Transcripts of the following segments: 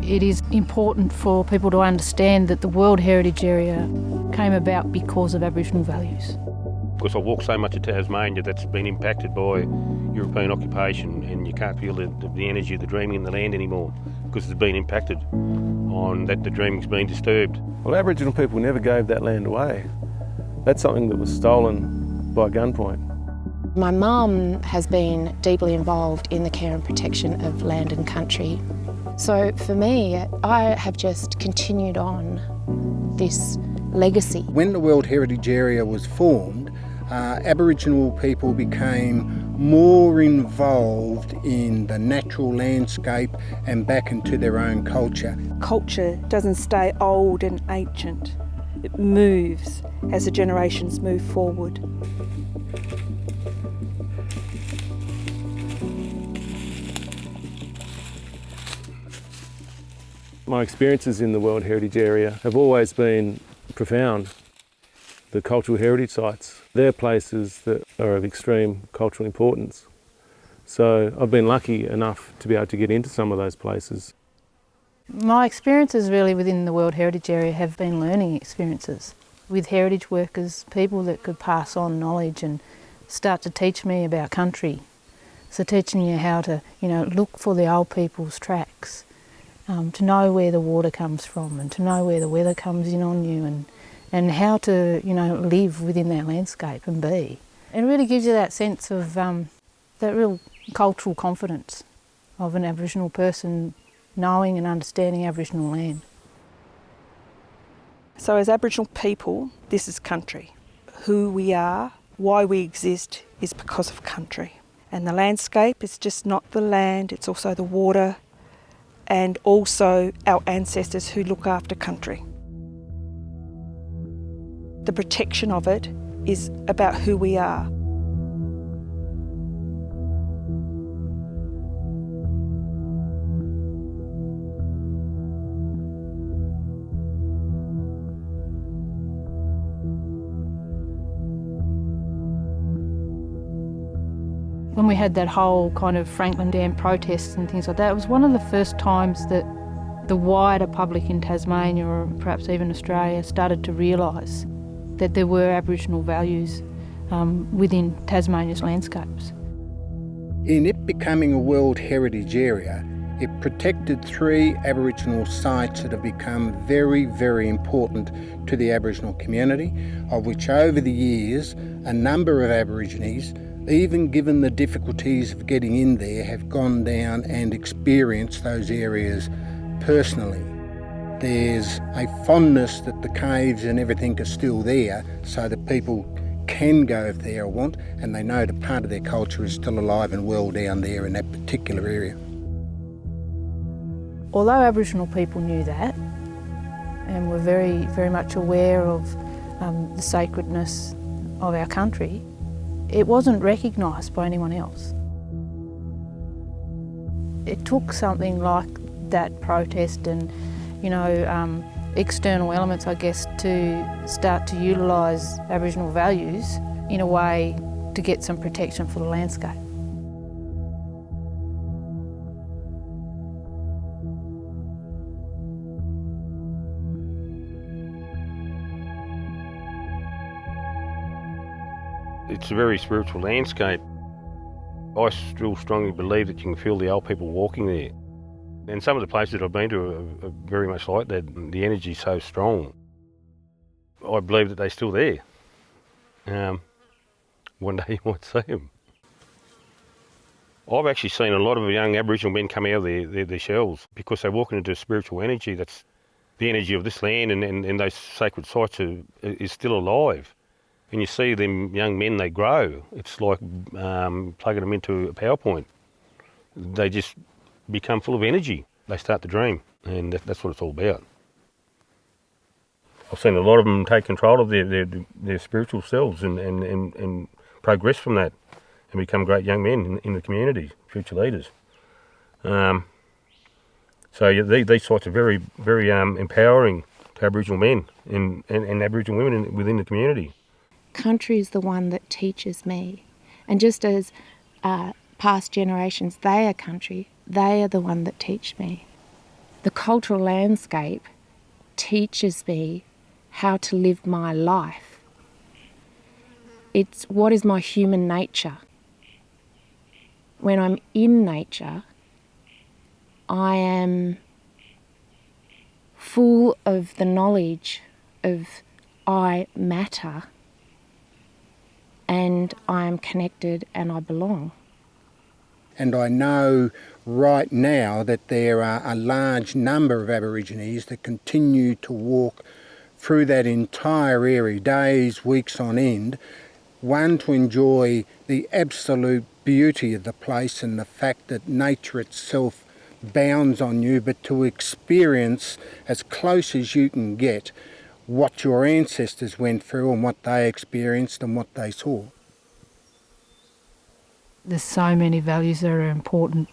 It is important for people to understand that the World Heritage Area came about because of Aboriginal values. Because I walk so much of Tasmania that's been impacted by European occupation, and you can't feel the energy of the dreaming in the land anymore because it's been impacted on that the dreaming's been disturbed. Well, Aboriginal people never gave that land away. That's something that was stolen by gunpoint. My mum has been deeply involved in the care and protection of land and country. So for me, I have just continued on this legacy. When the World Heritage Area was formed, Aboriginal people became more involved in the natural landscape and back into their own culture. Culture doesn't stay old and ancient. It moves as the generations move forward. My experiences in the World Heritage Area have always been profound. The cultural heritage sites, they're places that are of extreme cultural importance. So I've been lucky enough to be able to get into some of those places. My experiences really within the World Heritage Area have been learning experiences with heritage workers, people that could pass on knowledge and start to teach me about country. So teaching you how to, look for the old people's tracks, to know where the water comes from and to know where the weather comes in on you and how to, live within that landscape and be. It really gives you that sense of that real cultural confidence of an Aboriginal person knowing and understanding Aboriginal land. So as Aboriginal people, this is country. Who we are, why we exist is because of country. And the landscape is just not the land, it's also the water and also our ancestors who look after country. The protection of it is about who we are. When we had that whole kind of Franklin Dam protests and things like that, it was one of the first times that the wider public in Tasmania, or perhaps even Australia, started to realise that there were Aboriginal values within Tasmania's landscapes. In it becoming a World Heritage Area, it protected 3 Aboriginal sites that have become very, very important to the Aboriginal community, of which over the years a number of Aborigines, even given the difficulties of getting in there, have gone down and experienced those areas personally. There's a fondness that the caves and everything are still there so that people can go if they want, and they know that part of their culture is still alive and well down there in that particular area. Although Aboriginal people knew that and were very, very much aware of the sacredness of our country, it wasn't recognised by anyone else. It took something like that protest and external elements, I guess, to start to utilise Aboriginal values in a way to get some protection for the landscape. It's a very spiritual landscape. I still strongly believe that you can feel the old people walking there. And some of the places that I've been to are very much like that. The energy's so strong. I believe that they're still there. One day you might see them. I've actually seen a lot of young Aboriginal men come out of their shells because they're walking into spiritual energy. That's the energy of this land, and those sacred sites is still alive. And you see them young men, they grow. It's like plugging them into a PowerPoint. They just become full of energy. They start to dream, and that's what it's all about. I've seen a lot of them take control of their spiritual selves and progress from that and become great young men in the community, future leaders. So yeah, these sites are very, very empowering to Aboriginal men and Aboriginal women within the community. Country is the one that teaches me. And just as past generations, they are country, they are the one that teach me. The cultural landscape teaches me how to live my life. It's what is my human nature. When I'm in nature, I am full of the knowledge of I matter and I am connected and I belong. And I know right now that there are a large number of Aborigines that continue to walk through that entire area, days, weeks on end, one, to enjoy the absolute beauty of the place and the fact that nature itself bounds on you, but to experience as close as you can get what your ancestors went through and what they experienced and what they saw. There's so many values that are important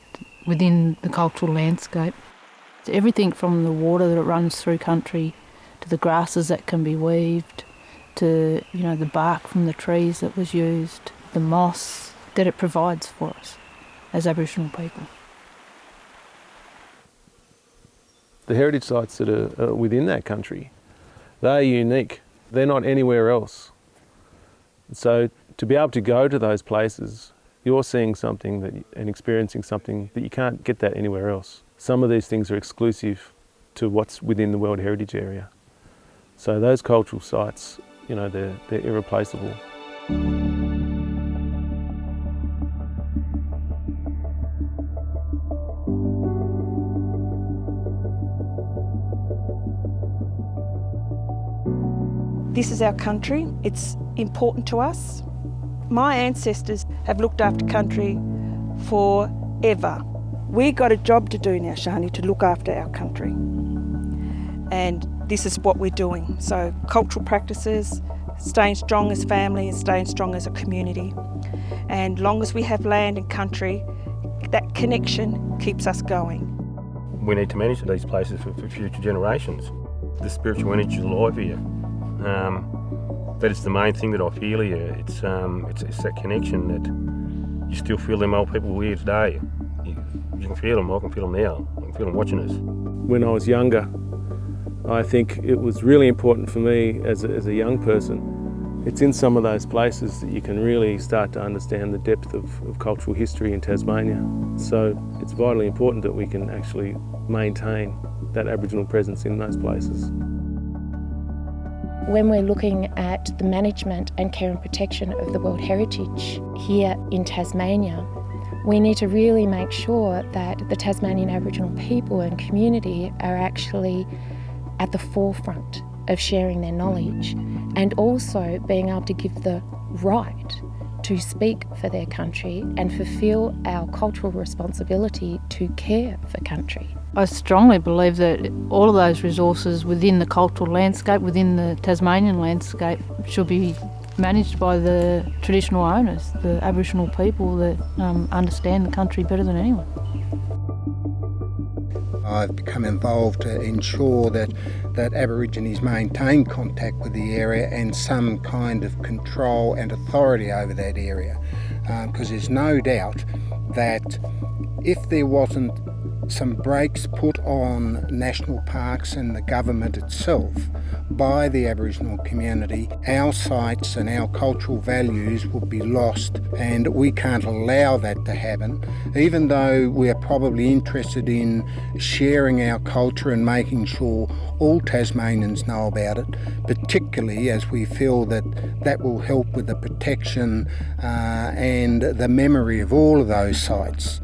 within the cultural landscape. Everything from the water that runs through country to the grasses that can be weaved to, the bark from the trees that was used, the moss that it provides for us as Aboriginal people. The heritage sites that are within that country, they're unique. They're not anywhere else. So to be able to go to those places, you're seeing something and experiencing something that you can't get that anywhere else. Some of these things are exclusive to what's within the World Heritage Area. So those cultural sites, they're irreplaceable. This is our country. It's important to us. My ancestors have looked after country forever. We've got a job to do now, Shani, to look after our country. And this is what we're doing. So cultural practices, staying strong as family and staying strong as a community. And long as we have land and country, that connection keeps us going. We need to manage these places for future generations. The spiritual energy is alive here. That is the main thing that I feel here. It's that connection that you still feel them old people here today. You can feel them. I can feel them now. I can feel them watching us. When I was younger, I think it was really important for me as a young person. It's in some of those places that you can really start to understand the depth of cultural history in Tasmania. So it's vitally important that we can actually maintain that Aboriginal presence in those places. When we're looking at the management and care and protection of the World Heritage here in Tasmania, we need to really make sure that the Tasmanian Aboriginal people and community are actually at the forefront of sharing their knowledge and also being able to give the right to speak for their country and fulfil our cultural responsibility to care for country. I strongly believe that all of those resources within the cultural landscape, within the Tasmanian landscape, should be managed by the traditional owners, the Aboriginal people that understand the country better than anyone. I've become involved to ensure that Aborigines maintain contact with the area and some kind of control and authority over that area. Because there's no doubt that if there wasn't some brakes put on national parks and the government itself by the Aboriginal community, our sites and our cultural values would be lost, and we can't allow that to happen. Even though we're probably interested in sharing our culture and making sure all Tasmanians know about it, particularly as we feel that will help with the protection and the memory of all of those sites.